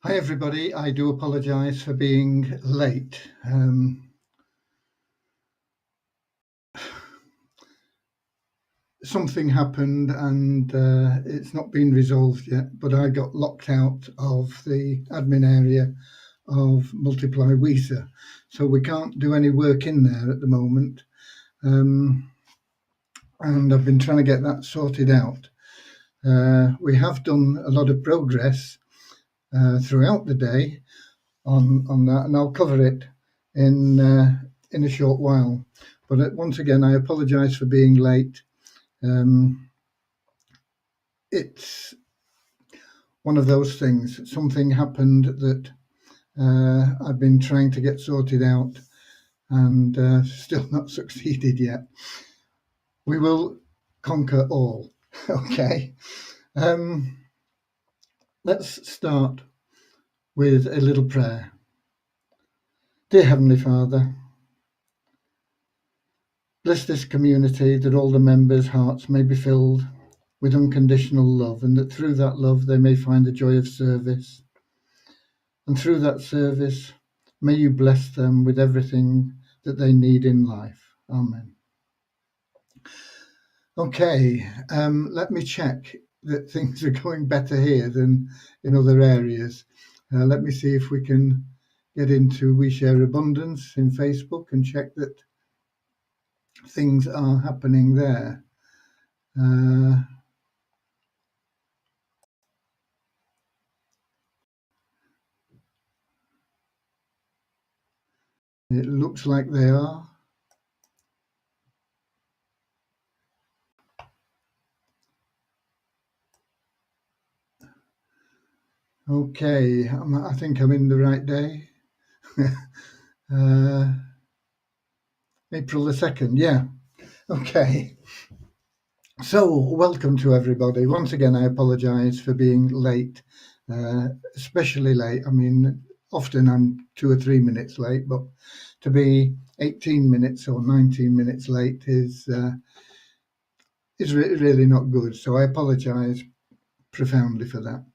Hi everybody, I do apologise for being late. Something happened and it's not been resolved yet, but I got locked out of the admin area of Multiply Weezer, so we can't do any work in there at the moment. And I've been trying to get that sorted out. We have done a lot of progress throughout the day on that, and I'll cover it in a short while. But once again, I apologise for being late. It's one of those things. Something happened that I've been trying to get sorted out and still not succeeded yet. We will conquer all. Okay. Let's start with a little prayer. Dear Heavenly Father, bless this community that all the members' hearts may be filled with unconditional love, and that through that love they may find the joy of service. And through that service, may you bless them with everything that they need in life. Amen. Okay, let me check that things are going better here than in other areas. Let me see if we can get into We Share Abundance in Facebook and check that things are happening there. It looks like they are. Okay, I think I'm in the right day. April the 2nd, yeah. Okay. So, welcome to everybody. Once again, I apologise for being late, especially late. I mean, often I'm 2 or 3 minutes late, but to be 18 minutes or 19 minutes late is really not good. So I apologise profoundly for that.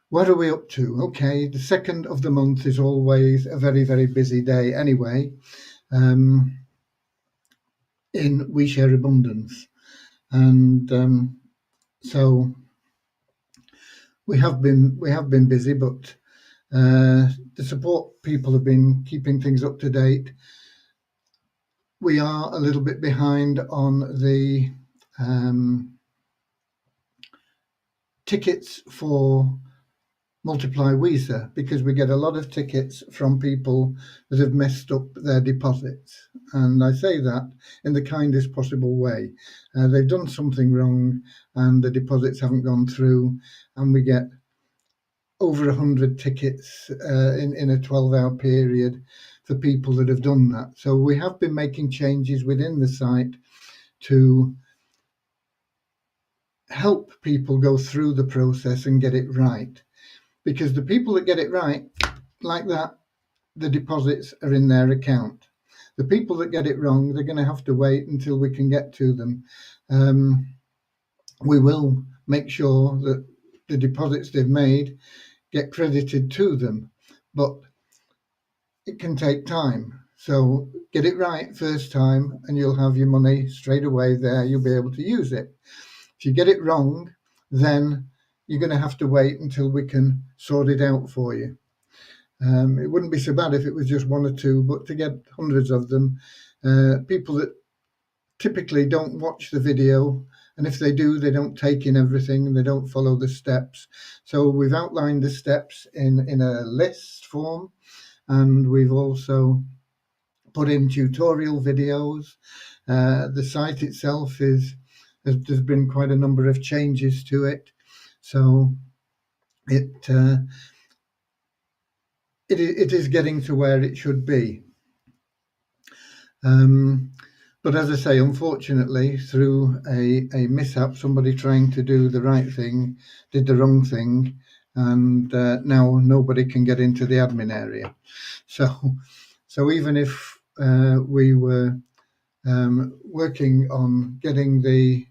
What are we up to? Okay, the 2nd of the month is always a very, very busy day anyway. In We Share Abundance, and so we have been busy, but the support people have been keeping things up to date. We are a little bit behind on the tickets for Multiply Weezer, because we get a lot of tickets from people that have messed up their deposits. And I say that in the kindest possible way. They've done something wrong and the deposits haven't gone through, and we get over 100 tickets in a 12-hour period for people that have done that. So we have been making changes within the site to help people go through the process and get it right. Because the people that get it right, like that, the deposits are in their account. The people that get it wrong, they're going to have to wait until we can get to them. We will make sure that the deposits they've made get credited to them, but it can take time. So get it right first time and you'll have your money straight away there. You'll be able to use it. If you get it wrong, then you're going to have to wait until we can sort it out for you. It wouldn't be so bad if it was just one or two, but to get hundreds of them, people that typically don't watch the video, and if they do, they don't take in everything and they don't follow the steps. So we've outlined the steps in a list form, and we've also put in tutorial videos. The site itself there's been quite a number of changes to it, so it is getting to where it should be. But as I say, unfortunately, through a mishap, somebody trying to do the right thing did the wrong thing, and now nobody can get into the admin area. So even if we were working on getting the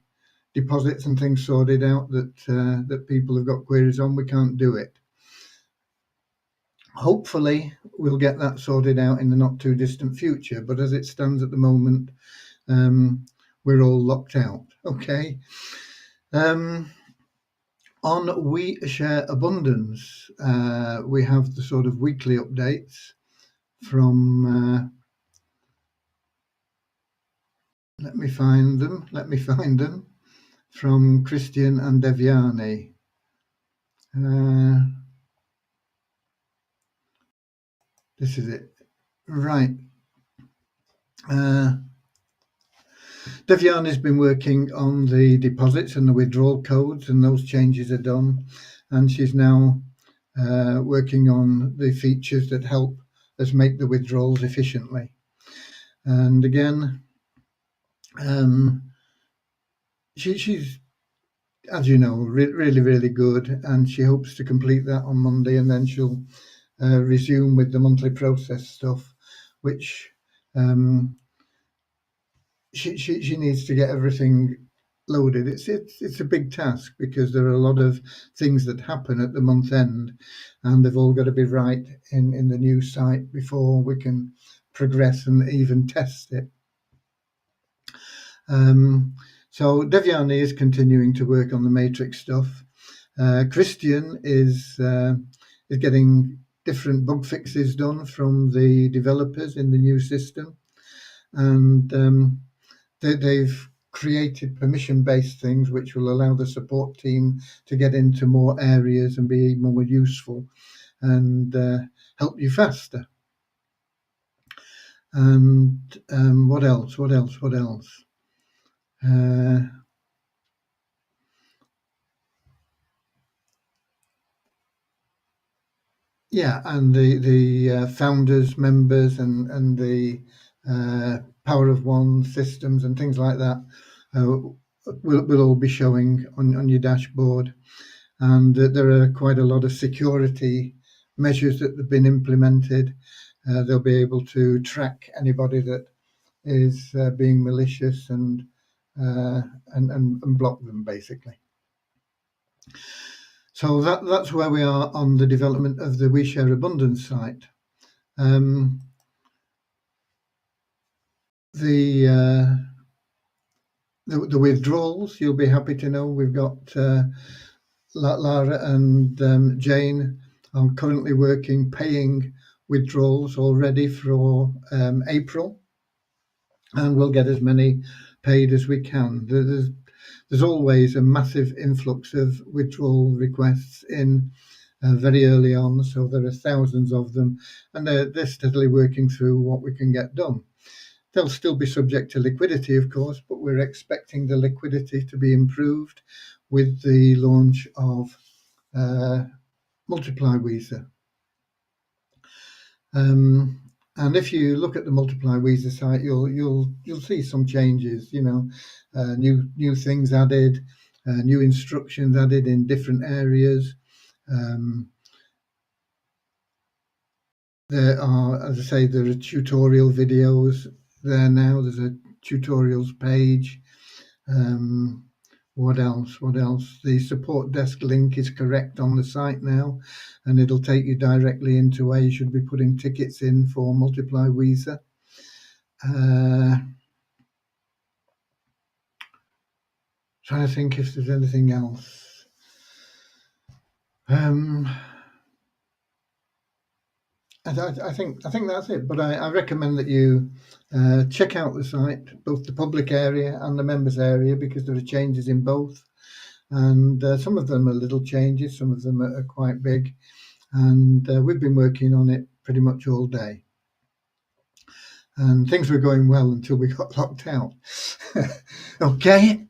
deposits and things sorted out that people have got queries on, we can't do it. Hopefully, we'll get that sorted out in the not too distant future. But as it stands at the moment, we're all locked out. Okay. On We Share Abundance, we have the sort of weekly updates from. Let me find them from Christian and Devyani. This is it. Right. Devyani's been working on the deposits and the withdrawal codes, and those changes are done. And she's now working on the features that help us make the withdrawals efficiently. And again, she's, as you know, really, really good. And she hopes to complete that on Monday, and then she'll resume with the monthly process stuff, which she needs to get everything loaded. It's a big task because there are a lot of things that happen at the month end, and they've all got to be right in the new site before we can progress and even test it. So Devyani is continuing to work on the matrix stuff. Christian is getting different bug fixes done from the developers in the new system, and they've created permission-based things which will allow the support team to get into more areas and be more useful and help you faster. And what else? Yeah, and the founders, members, and the Power of One systems and things like that will all be showing on your dashboard. And there are quite a lot of security measures that have been implemented. They'll be able to track anybody that is being malicious and block them, basically. So that's where we are on the development of the We Share Abundance site. The withdrawals, you'll be happy to know we've got Lara and Jane are currently working paying withdrawals already for April, and we'll get as many paid as we can. There's always a massive influx of withdrawal requests in very early on, so there are thousands of them, and they're steadily working through what we can get done. They'll still be subject to liquidity, of course, but we're expecting the liquidity to be improved with the launch of Multiply Weezer. And if you look at the Multiply Weezer site, you'll see some changes. You know, new things added, new instructions added in different areas. There are, as I say, there are tutorial videos there now. There's a tutorials page. What else? The support desk link is correct on the site now, and it'll take you directly into where you should be putting tickets in for Multiply Weezer. Trying to think if there's anything else. I think that's it. But I recommend that you check out the site, both the public area and the members area, because there are changes in both. And some of them are little changes, some of them are quite big. And we've been working on it pretty much all day. And things were going well until we got locked out. Okay.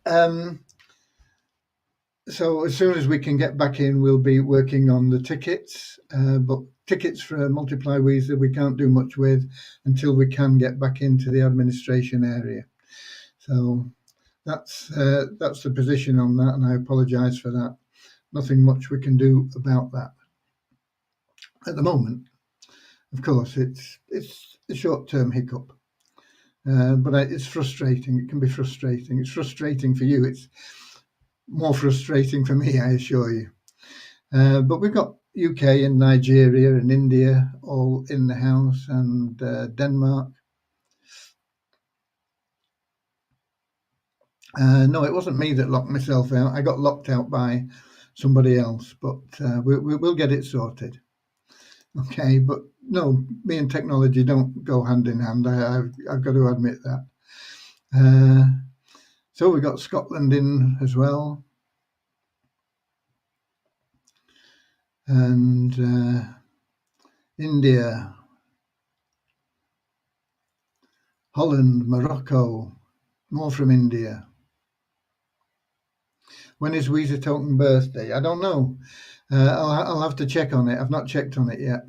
So as soon as we can get back in, we'll be working on the tickets. But tickets for Multiply Weezer we can't do much with until we can get back into the administration area. So that's the position on that, and I apologise for that. Nothing much we can do about that at the moment. Of course, it's a short-term hiccup, but it's frustrating. It can be frustrating. It's frustrating for you. more frustrating for me, I assure you. But we've got UK and Nigeria and India all in the house, and Denmark. No, it wasn't me that locked myself out. I got locked out by somebody else, but we'll get it sorted. Okay, but no, me and technology don't go hand in hand. I've got to admit that. So we got Scotland in as well, and India, Holland, Morocco, more from India. When is Weezer Token birthday? I don't know. I'll have to check on it. I've not checked on it yet.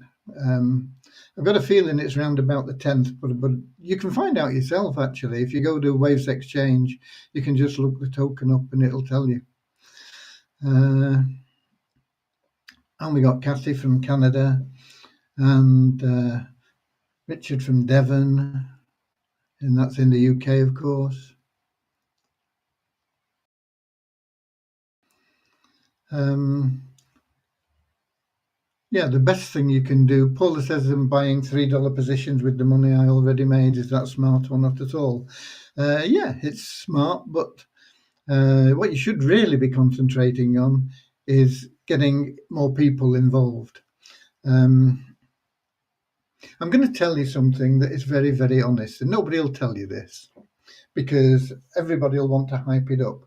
I've got a feeling it's around about the 10th, but you can find out yourself, actually. If you go to Waves Exchange, you can just look the token up and it'll tell you. And we got Kathy from Canada and Richard from Devon, and that's in the UK, of course. Yeah, the best thing you can do, Paula says I'm buying $3 positions with the money I already made. Is that smart or not at all? Yeah, it's smart, but what you should really be concentrating on is getting more people involved. I'm going to tell you something that is very, very honest, and nobody will tell you this because everybody will want to hype it up.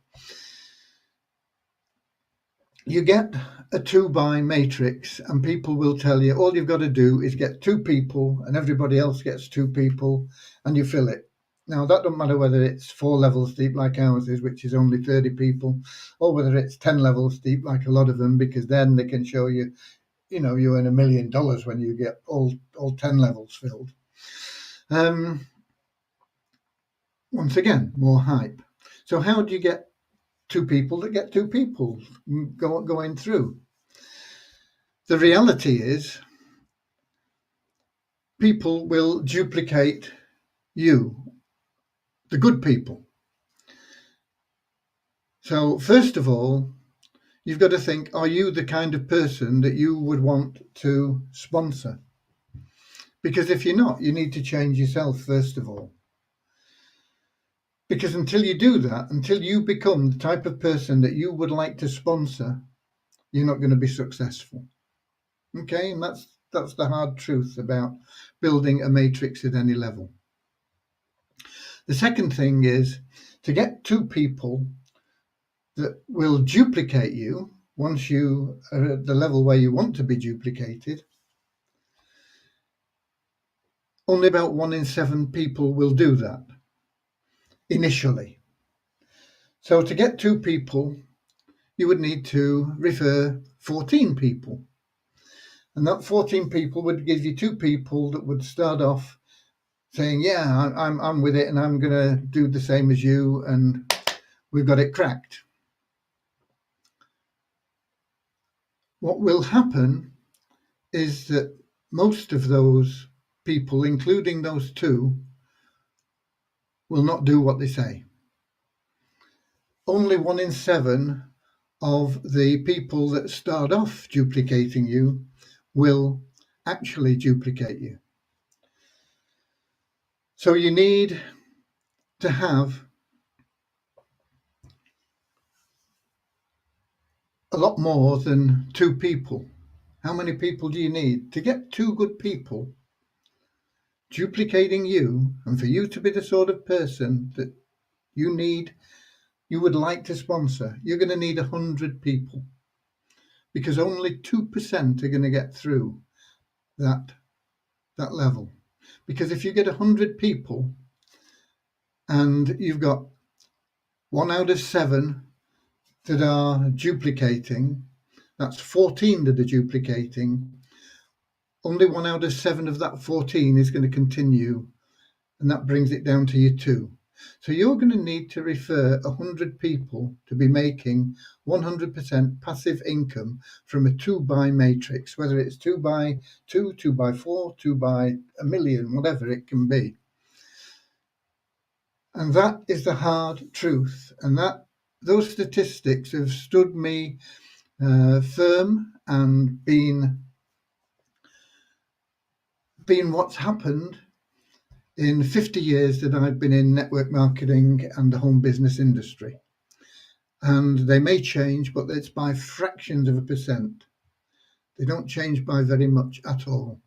You get a 2-by matrix and people will tell you all you've got to do is get 2 people and everybody else gets 2 people and you fill it. Now, that doesn't matter whether it's 4 levels deep like ours is, which is only 30 people, or whether it's 10 levels deep like a lot of them, because then they can show you, you earn $1 million when you get all 10 levels filled. Once again, more hype. So how do you get 2 people that get 2 people going through? The reality is people will duplicate you, the good people. So first of all, you've got to think, are you the kind of person that you would want to sponsor? Because if you're not, you need to change yourself first of all. Because until you do that, until you become the type of person that you would like to sponsor, you're not going to be successful. Okay, and that's the hard truth about building a matrix at any level. The second thing is to get 2 people that will duplicate you once you are at the level where you want to be duplicated. Only about 1 in 7 people will do that initially. So to get 2 people, you would need to refer 14 people. And that 14 people would give you 2 people that would start off saying, yeah, I'm with it and I'm going to do the same as you and we've got it cracked. What will happen is that most of those people, including those 2, will not do what they say. Only 1 in 7 of the people that start off duplicating you will actually duplicate you. So you need to have a lot more than 2 people. How many people do you need? To get 2 good people duplicating you, and for you to be the sort of person that you would like to sponsor, you're going to need 100 people, because only 2% are going to get through that level. Because if you get 100 people and you've got 1 out of 7 that are duplicating, that's 14 that are duplicating, only 1 out of 7 of that 14 is going to continue, and that brings it down to your 2. So you're going to need to refer 100 people to be making 100% passive income from a 2-by matrix, whether it's 2-by 2, 2-by 4, 2-by a million, whatever it can be. And that is the hard truth. And that those statistics have stood me firm and been what's happened in 50 years that I've been in network marketing and the home business industry. And they may change, but it's by fractions of a percent. They don't change by very much at all.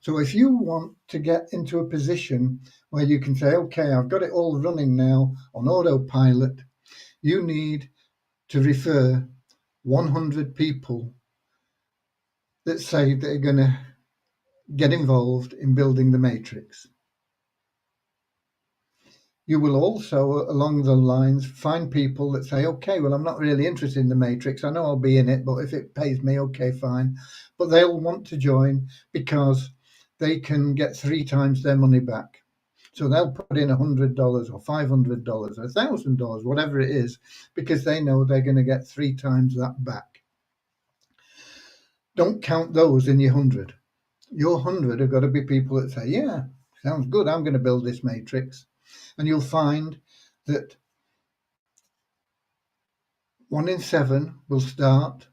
So if you want to get into a position where you can say, okay, I've got it all running now on autopilot, you need to refer 100 people that say they're going to get involved in building the matrix. You will also, along the lines, find people that say, okay, well, I'm not really interested in the matrix. I know I'll be in it, but if it pays me, okay, fine. But they'll want to join because they can get 3 times their money back. So they'll put in $100 or $500 or $1,000, whatever it is, because they know they're going to get 3 times that back. Don't count those in your 100. Your 100 have got to be people that say, yeah, sounds good, I'm going to build this matrix. And you'll find that 1 in 7 will start.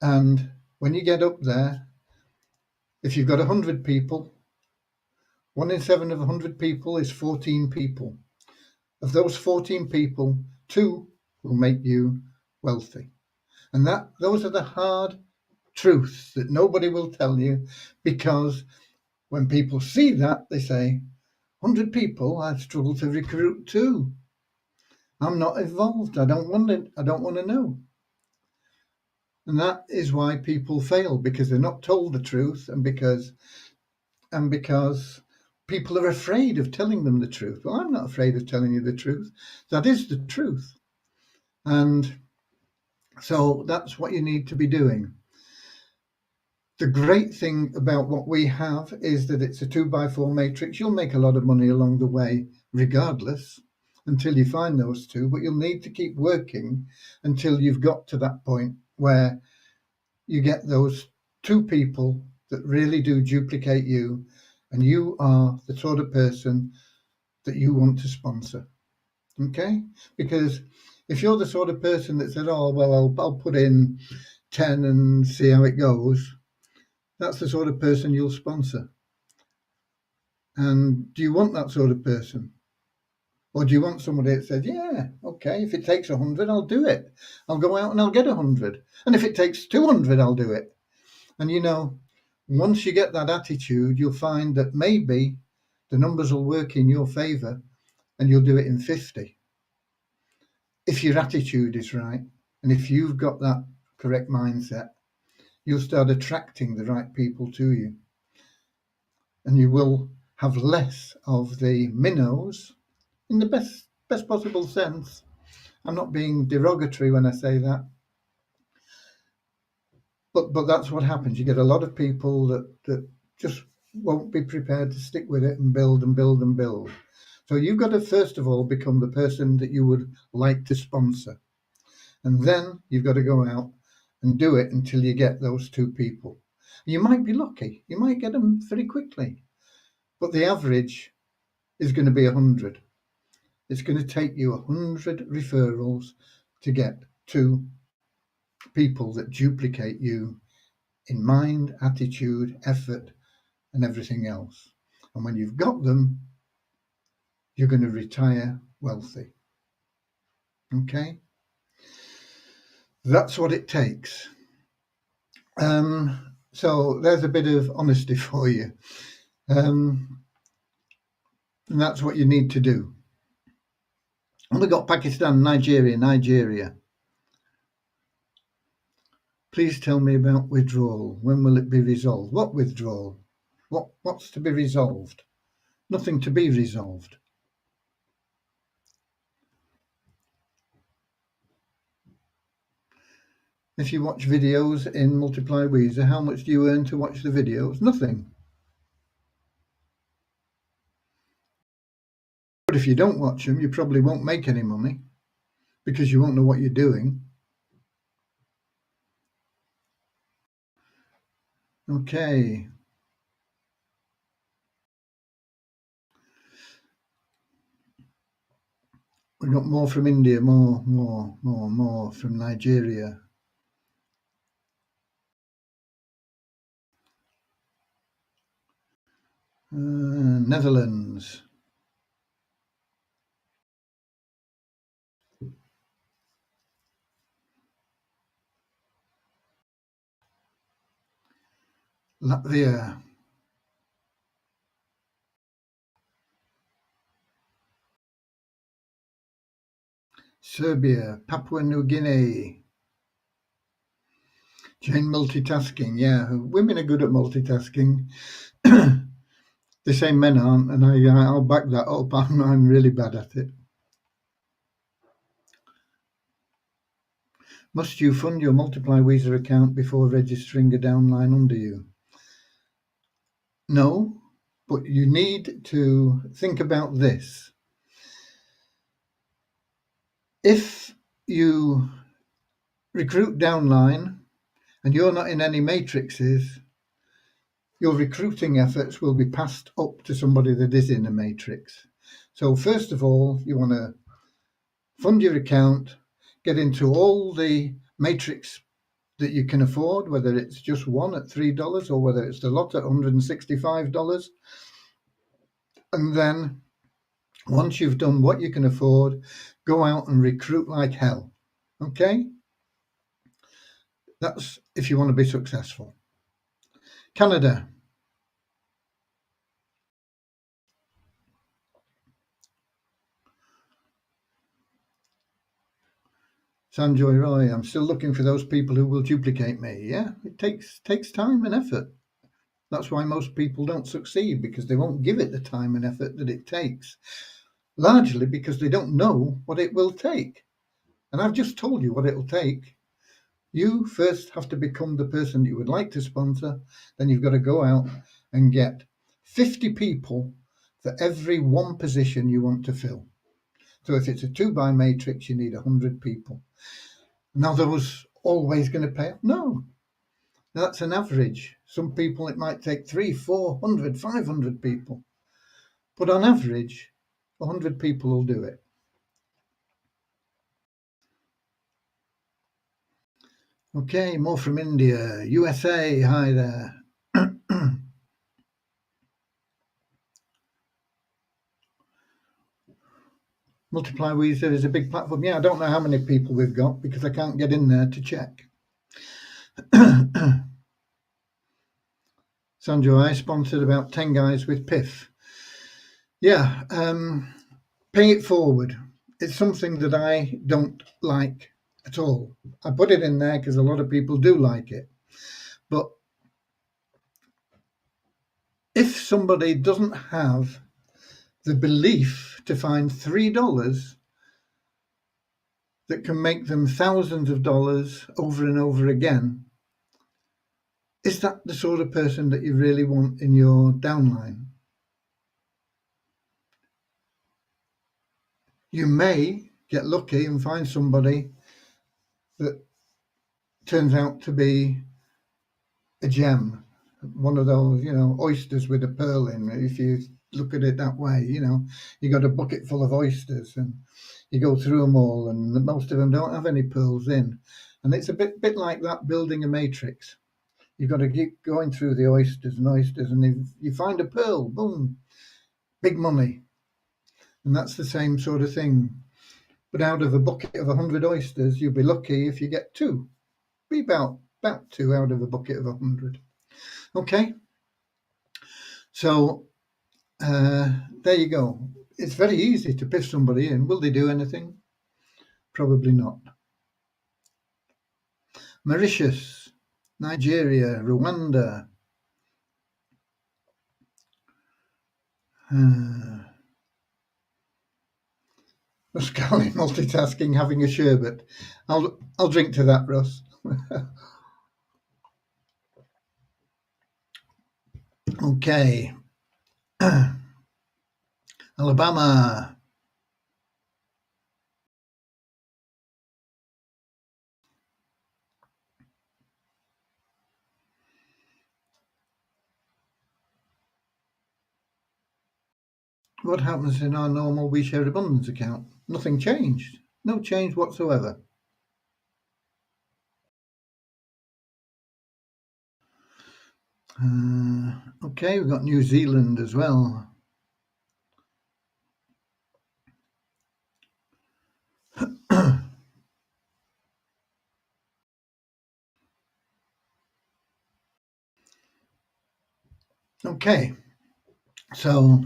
And when you get up there, if you've got 100 people, 1 in 7 of 100 people is 14 people. Of those 14 people, 2 will make you wealthy. And those are the hard truths that nobody will tell you, because when people see that, they say, 100 people, I struggle to recruit 2. I'm not involved. I don't want to know. And that is why people fail, because they're not told the truth, and because people are afraid of telling them the truth. Well, I'm not afraid of telling you the truth. That is the truth. And so that's what you need to be doing. The great thing about what we have is that it's a 2x4 matrix. You'll make a lot of money along the way, regardless, until you find those 2, but you'll need to keep working until you've got to that point where you get those 2 people that really do duplicate you, and you are the sort of person that you want to sponsor. Okay? Because if you're the sort of person that said, oh, well, I'll put in 10 and see how it goes, that's the sort of person you'll sponsor. And do you want that sort of person? Or do you want somebody that says, yeah, okay, if it takes 100, I'll do it. I'll go out and I'll get 100. And if it takes 200, I'll do it. And once you get that attitude, you'll find that maybe the numbers will work in your favor and you'll do it in 50. If your attitude is right, and if you've got that correct mindset, you'll start attracting the right people to you. And you will have less of the minnows, in the best possible sense. I'm not being derogatory when I say that. But that's what happens. You get a lot of people that just won't be prepared to stick with it and build and build and build. So you've got to, first of all, become the person that you would like to sponsor. And then you've got to go out and do it until you get those 2 people. You might be lucky. You might get them very quickly. But the average is going to be 100. It's going to take you 100 referrals to get 2 people that duplicate you in mind, attitude, effort, and everything else. And when you've got them, you're going to retire wealthy. Okay? That's what it takes. So there's a bit of honesty for you. And that's what you need to do. And we've got Pakistan, Nigeria. Please tell me about withdrawal. When will it be resolved? What withdrawal? What's to be resolved? Nothing to be resolved. If you watch videos in Multiply Weezer, how much do you earn to watch the videos? Nothing. But if you don't watch them, you probably won't make any money because you won't know what you're doing. Okay. We got more from India, more from Nigeria. Netherlands. Latvia. Serbia. Papua New Guinea. Jane, multitasking. Yeah, women are good at multitasking. They say men aren't, and I'll back that up. I'm really bad at it. Must you fund your Multiply Weezer account before registering a downline under you? No, but you need to think about this. If you recruit downline and you're not in any matrices, your recruiting efforts will be passed up to somebody that is in a matrix. So first of all, you want to fund your account, get into all the matrix that you can afford, whether it's just one at $3 or whether it's the lot at $165. And then once you've done what you can afford, go out and recruit like hell. Okay? That's if you want to be successful. Canada. Sanjoy Roy, I'm still looking for those people who will duplicate me. Yeah, it takes time and effort. That's why most people don't succeed, because they won't give it the time and effort that it takes. Largely because they don't know what it will take. And I've just told you what it'll take. You first have to become the person you would like to sponsor. Then you've got to go out and get 50 people for every one position you want to fill. So if it's a 2-by matrix, you need 100 people. Now, those always going to pay off? No. That's an average. Some people it might take 300, 400, 500 people. But on average, 100 people will do it. Okay, more from India. USA, hi there. Multiply Weezer is a big platform. Yeah, I don't know how many people we've got because I can't get in there to check. Sanjo, I sponsored about 10 guys with PIF. Yeah, pay it forward. It's something that I don't like at all. I put it in there because a lot of people do like it. But if somebody doesn't have the belief to find $3 that can make them thousands of dollars over and over again, is that the sort of person that you really want in your downline? You may get lucky and find somebody that turns out to be a gem, one of those, oysters with a pearl in. If you look at it that way, you got a bucket full of oysters and you go through them all, and most of them don't have any pearls in. And it's a bit like that building a matrix. You've got to keep going through the oysters, and if you find a pearl, boom, big money. And that's the same sort of thing. But out of a bucket of 100 oysters, you'll be lucky if you get 2. Be about 2 out of a bucket of 100. Okay? So there you go. It's very easy to piss somebody in. Will they do anything? Probably not. Mauritius, Nigeria, Rwanda. Scully multitasking, having a sherbet. I'll drink to that, Russ. Okay. Alabama. What happens in our normal We Share Abundance account? nothing changed. No change whatsoever. Okay, we've got New Zealand as well. Okay, so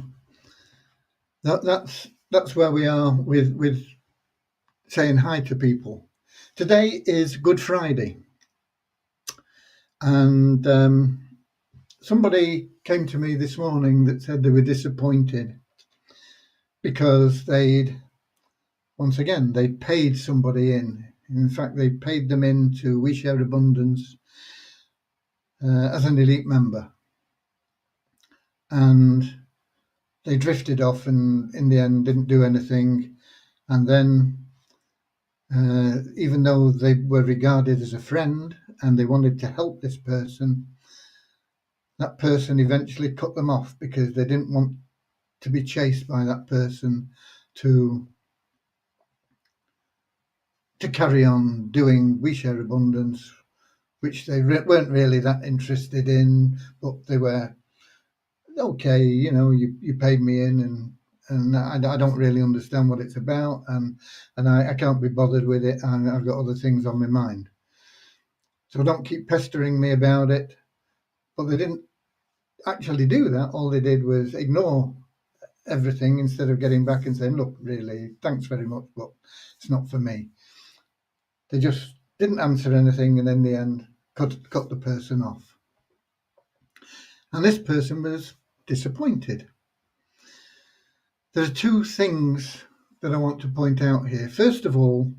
that's where we are with saying hi to people. Today is Good Friday, and somebody came to me this morning that said they were disappointed because they'd paid somebody in. In fact, they paid them in to We Share Abundance as an elite member, and they drifted off and in the end didn't do anything. And then, even though they were regarded as a friend and they wanted to help this person, that person eventually cut them off because they didn't want to be chased by that person to carry on doing We Share Abundance, which they weren't really that interested in, but they were okay. You paid me in, and I don't really understand what it's about, and I can't be bothered with it, and I've got other things on my mind. So don't keep pestering me about it. But they didn't actually do that. All they did was ignore everything instead of getting back and saying, look, really, thanks very much, but it's not for me. They just didn't answer anything, and in the end cut the person off. And this person was disappointed. There are two things that I want to point out here. First of all,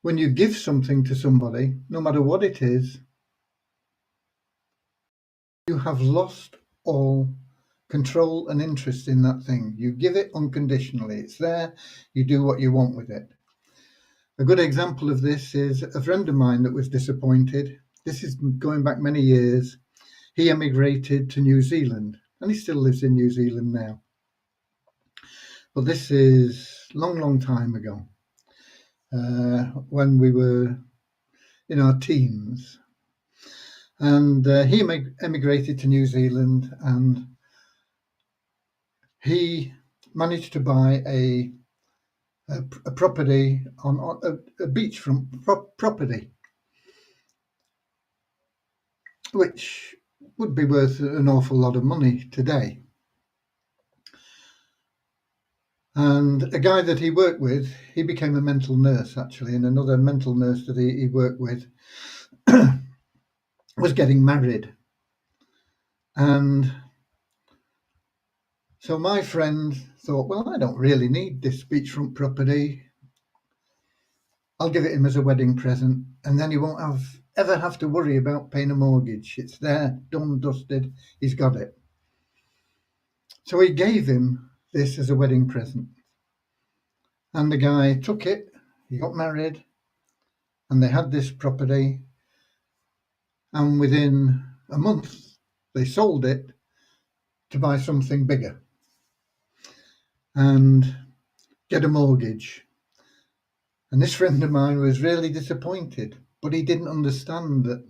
when you give something to somebody, no matter what it is, you have lost all control and interest in that thing. You give it unconditionally. It's there. You do what you want with it. A good example of this is a friend of mine that was disappointed. This is going back many years. He emigrated to New Zealand, and he still lives in New Zealand now. But this is long time ago, when we were in our teens. And he emigrated to New Zealand, and he managed to buy a property on a beachfront property, which would be worth an awful lot of money today. And a guy that he worked with, he became a mental nurse actually, and another mental nurse that he worked with was getting married. And so my friend thought, well, I don't really need this beachfront property. I'll give it him as a wedding present, and then he won't ever have to worry about paying a mortgage. It's there, done, dusted, he's got it. So he gave him this as a wedding present. And the guy took it, he got married, and they had this property. And within a month, they sold it to buy something bigger and get a mortgage. And this friend of mine was really disappointed, but he didn't understand that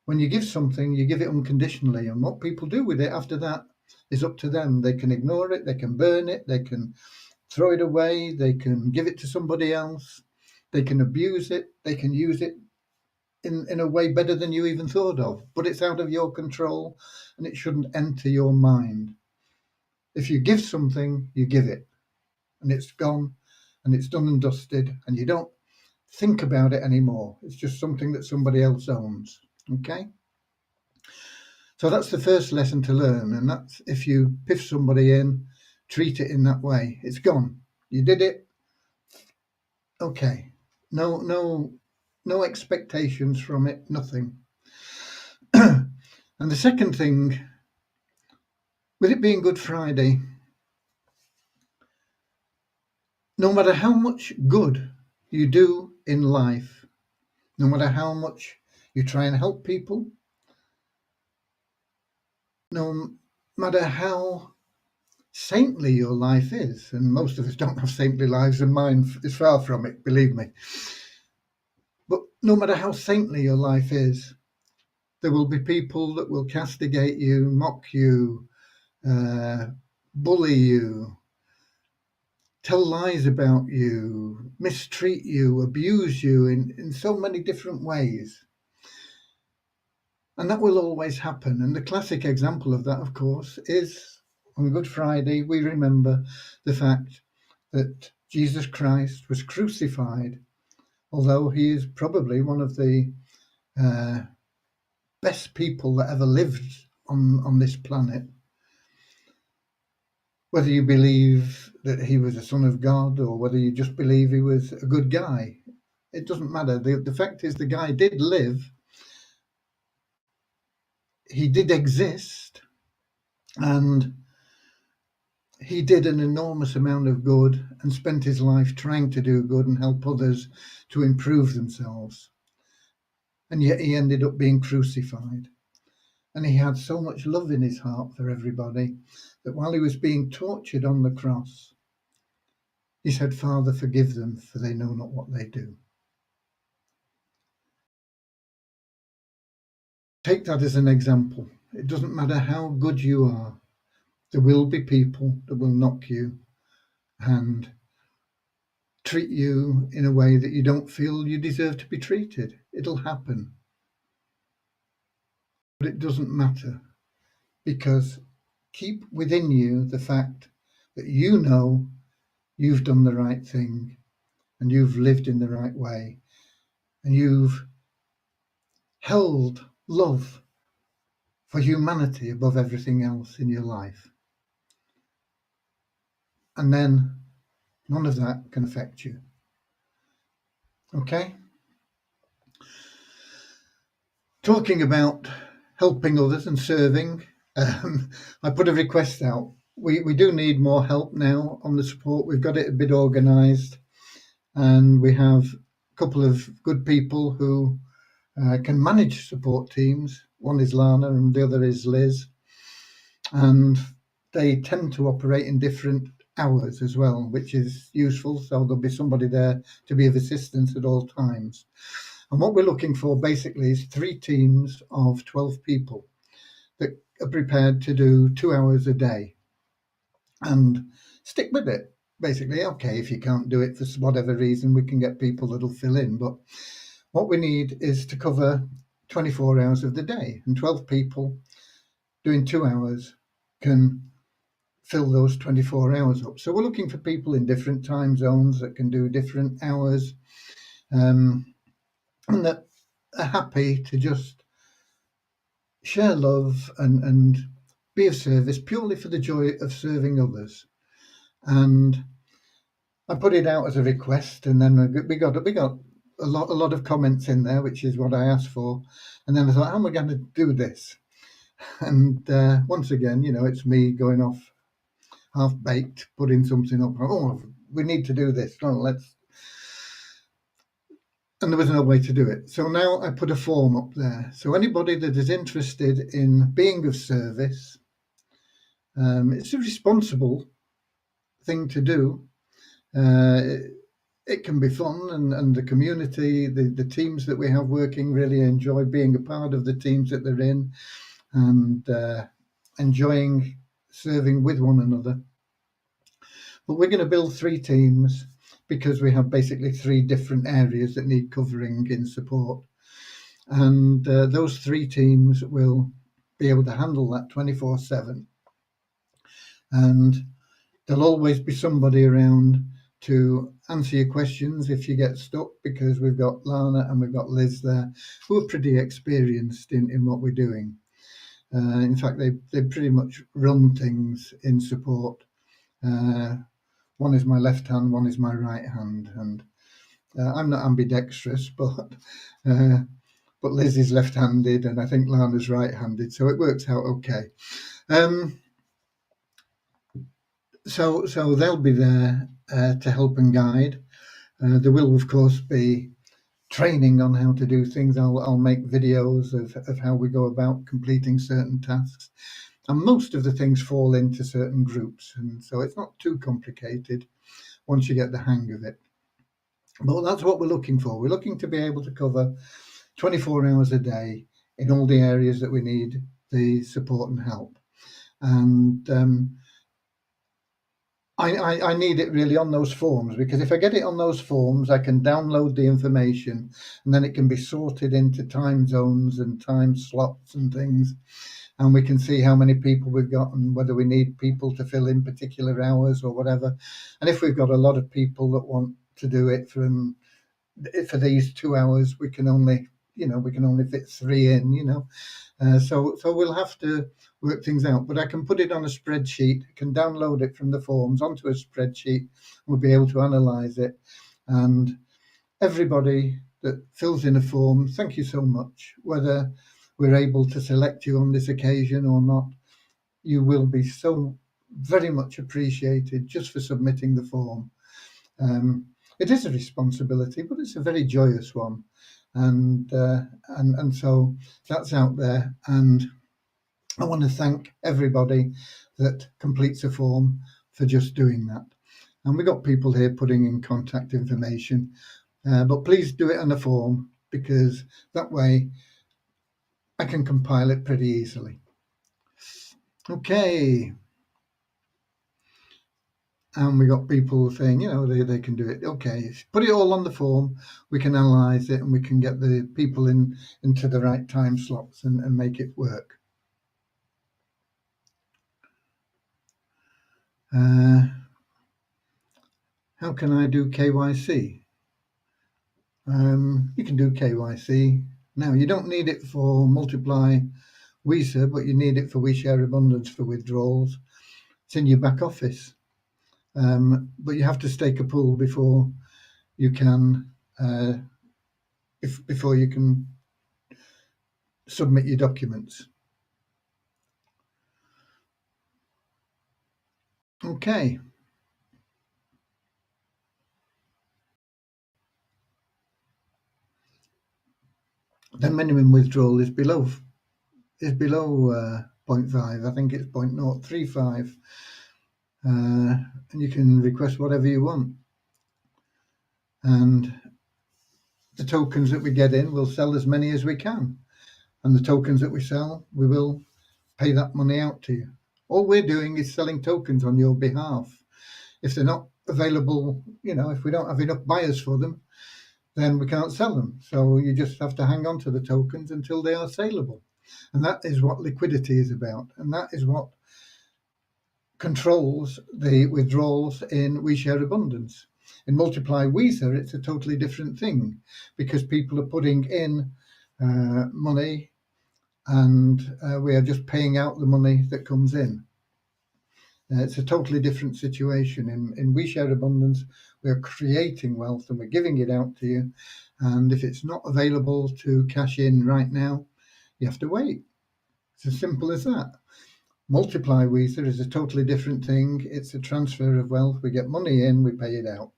when you give something, you give it unconditionally. And what people do with it after that is up to them. They can ignore it, they can burn it, they can throw it away, they can give it to somebody else, they can abuse it, they can use it in a way better than you even thought of. But it's out of your control, and it shouldn't enter your mind. If you give something, you give it, and it's gone, and it's done and dusted, and you don't think about it anymore. It's just something that somebody else owns. Okay? So that's the first lesson to learn, and that's if you piff somebody in, treat it in that way. It's gone. You did it. Okay. No expectations from it, nothing. And the second thing, with it being Good Friday, no matter how much good you do in life, no matter how much you try and help people, no matter how saintly your life is. And most of us don't have saintly lives, and mine is far from it, believe me. But no matter how saintly your life is, there will be people that will castigate you, mock you, bully you, tell lies about you, mistreat you, abuse you in so many different ways. And that will always happen. And the classic example of that, of course, is on Good Friday, we remember the fact that Jesus Christ was crucified, although he is probably one of the best people that ever lived on this planet. Whether you believe that he was a son of God or whether you just believe he was a good guy, it doesn't matter. The fact is, the guy did live, he did exist, and he did an enormous amount of good and spent his life trying to do good and help others to improve themselves. And yet he ended up being crucified. And he had so much love in his heart for everybody that while he was being tortured on the cross, he said, "Father, forgive them, for they know not what they do." Take that as an example. It doesn't matter how good you are, there will be people that will knock you and treat you in a way that you don't feel you deserve to be treated. It'll happen. But it doesn't matter, because keep within you the fact that you know you've done the right thing and you've lived in the right way and you've held love for humanity above everything else in your life. And then none of that can affect you. Okay? Talking about helping others and serving, I put a request out. We do need more help now on the support. We've got it a bit organised, and we have a couple of good people who can manage support teams. One is Lana and the other is Liz. And they tend to operate in different hours as well, which is useful. So there'll be somebody there to be of assistance at all times. And what we're looking for basically is 3 teams of 12 people that are prepared to do 2 hours a day and stick with it. Basically, okay, if you can't do it for whatever reason, we can get people that'll fill in. But what we need is to cover 24 hours of the day, and 12 people doing 2 hours can fill those 24 hours up. So we're looking for people in different time zones that can do different hours, and that are happy to just share love and be of service purely for the joy of serving others. And I put it out as a request, and then we got a lot of comments in there, which is what I asked for. And then I thought, how am I going to do this? And once again, it's me going off half baked, putting something up. Oh, we need to do this. No, let's. And there was no way to do it. So now I put a form up there. So anybody that is interested in being of service, it's a responsible thing to do. It can be fun, and the community, the teams that we have working really enjoy being a part of the teams that they're in, and enjoying serving with one another. But we're going to build 3 teams because we have basically 3 different areas that need covering in support. And those 3 teams will be able to handle that 24/7. And there'll always be somebody around to answer your questions if you get stuck, because we've got Lana and we've got Liz there who are pretty experienced in what we're doing. In fact, they pretty much run things in support. One is my left hand, one is my right hand, and I'm not ambidextrous, but Liz is left-handed, and I think Lana's right-handed, so it works out okay. So they'll be there to help and guide. There will, of course, be training on how to do things. I'll make videos of how we go about completing certain tasks. And most of the things fall into certain groups, and so it's not too complicated once you get the hang of it. But that's what we're looking for. We're looking to be able to cover 24 hours a day in all the areas that we need the support and help. And I need it really on those forms, because if I get it on those forms, I can download the information and then it can be sorted into time zones and time slots and things. And we can see how many people we've got and whether we need people to fill in particular hours or whatever. And if we've got a lot of people that want to do it for these 2 hours, we can only fit 3 in. So we'll have to work things out. But I can put it on a spreadsheet. I can download it from the forms onto a spreadsheet. We'll be able to analyse it. And everybody that fills in a form, thank you so much. Whether we're able to select you on this occasion or not, you will be so very much appreciated just for submitting the form. It is a responsibility, but it's a very joyous one, and so that's out there. And I want to thank everybody that completes a form for just doing that. And we got people here putting in contact information, but please do it on a form, because that way I can compile it pretty easily. Okay. And we got people saying, they can do it. Okay, put it all on the form. We can analyse it and we can get the people into the right time slots and make it work. How can I do KYC? You can do KYC. Now, you don't need it for Multiply WeSer, but you need it for WeShare Abundance for withdrawals. It's in your back office. But you have to stake a pool before you can before you can submit your documents. Okay. The minimum withdrawal is below 0.5. I think it's 0.035. And you can request whatever you want. And the tokens that we get in, we'll sell as many as we can. And the tokens that we sell, we will pay that money out to you. All we're doing is selling tokens on your behalf. If they're not available, if we don't have enough buyers for them, then we can't sell them. So you just have to hang on to the tokens until they are saleable. And that is what liquidity is about. And that is what controls the withdrawals in WeShare Abundance. In Multiply WeSer, it's a totally different thing, because people are putting in money and we are just paying out the money that comes in. It's a totally different situation. In WeShare Abundance, we're creating wealth and we're giving it out to you. And if it's not available to cash in right now, you have to wait. It's as simple as that. Multiply WeSer is a totally different thing. It's a transfer of wealth. We get money in, we pay it out.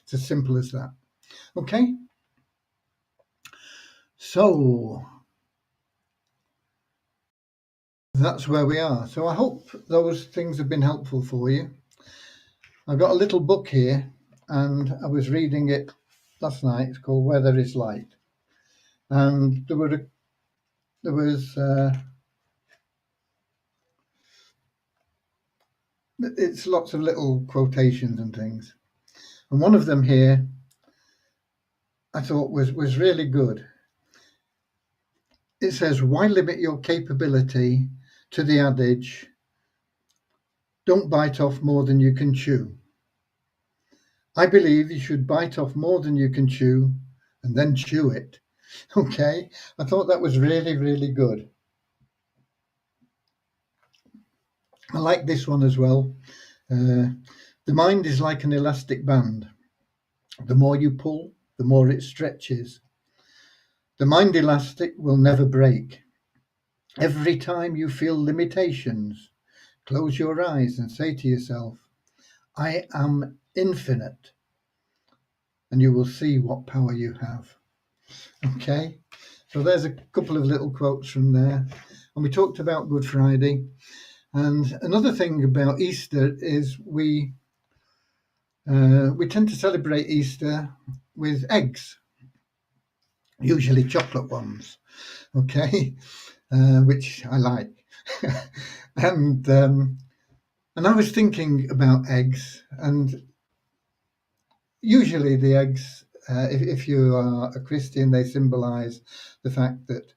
It's as simple as that. Okay? So that's where we are. So I hope those things have been helpful for you. I've got a little book here, and I was reading it last night. It's called Where There Is Light. And it's lots of little quotations and things. And one of them here I thought was really good. It says, why limit your capability to the adage, don't bite off more than you can chew? I believe you should bite off more than you can chew and then chew it. Okay, I thought that was really, really good. I like this one as well. The mind is like an elastic band. The more you pull, the more it stretches. The mind elastic will never break. Every time you feel limitations, close your eyes and say to yourself, I am infinite, and you will see what power you have. Okay, so there's a couple of little quotes from there. and we talked about Good Friday. And another thing about Easter is we tend to celebrate Easter with eggs, usually chocolate ones, okay, which I like. and I was thinking about eggs, and usually the eggs, if you are a Christian, they symbolise the fact that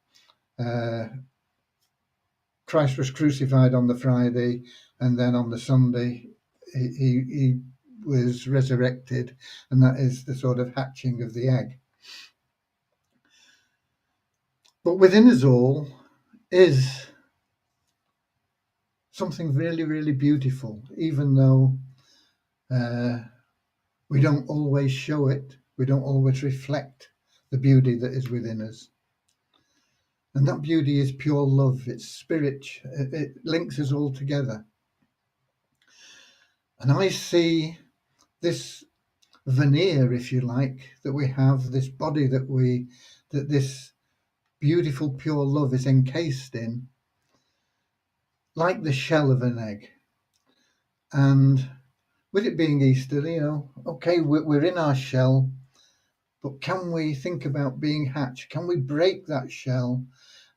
Christ was crucified on the Friday, and then on the Sunday he was resurrected, and that is the sort of hatching of the egg. But within us all is something really, really beautiful, even though we don't always show it, we don't always reflect the beauty that is within us. And that beauty is pure love, it's spirit, it links us all together. And I see this veneer, if you like, that we have, this body that this beautiful pure love is encased in, like the shell of an egg. And with it being Easter, okay, we're in our shell, but can we think about being hatched? Can we break that shell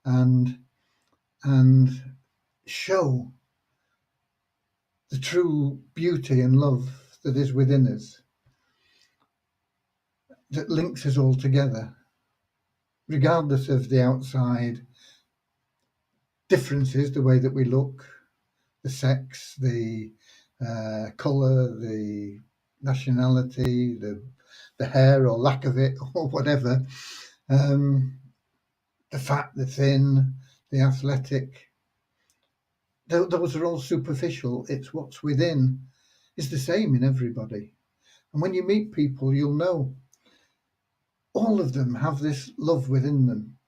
and show the true beauty and love that is within us, that links us all together, regardless of the outside differences, the way that we look, the sex, the colour, the nationality, the hair or lack of it, or whatever, the fat, the thin, the athletic. Those are all superficial. It's what's within is the same in everybody. And when you meet people, you'll know all of them have this love within them.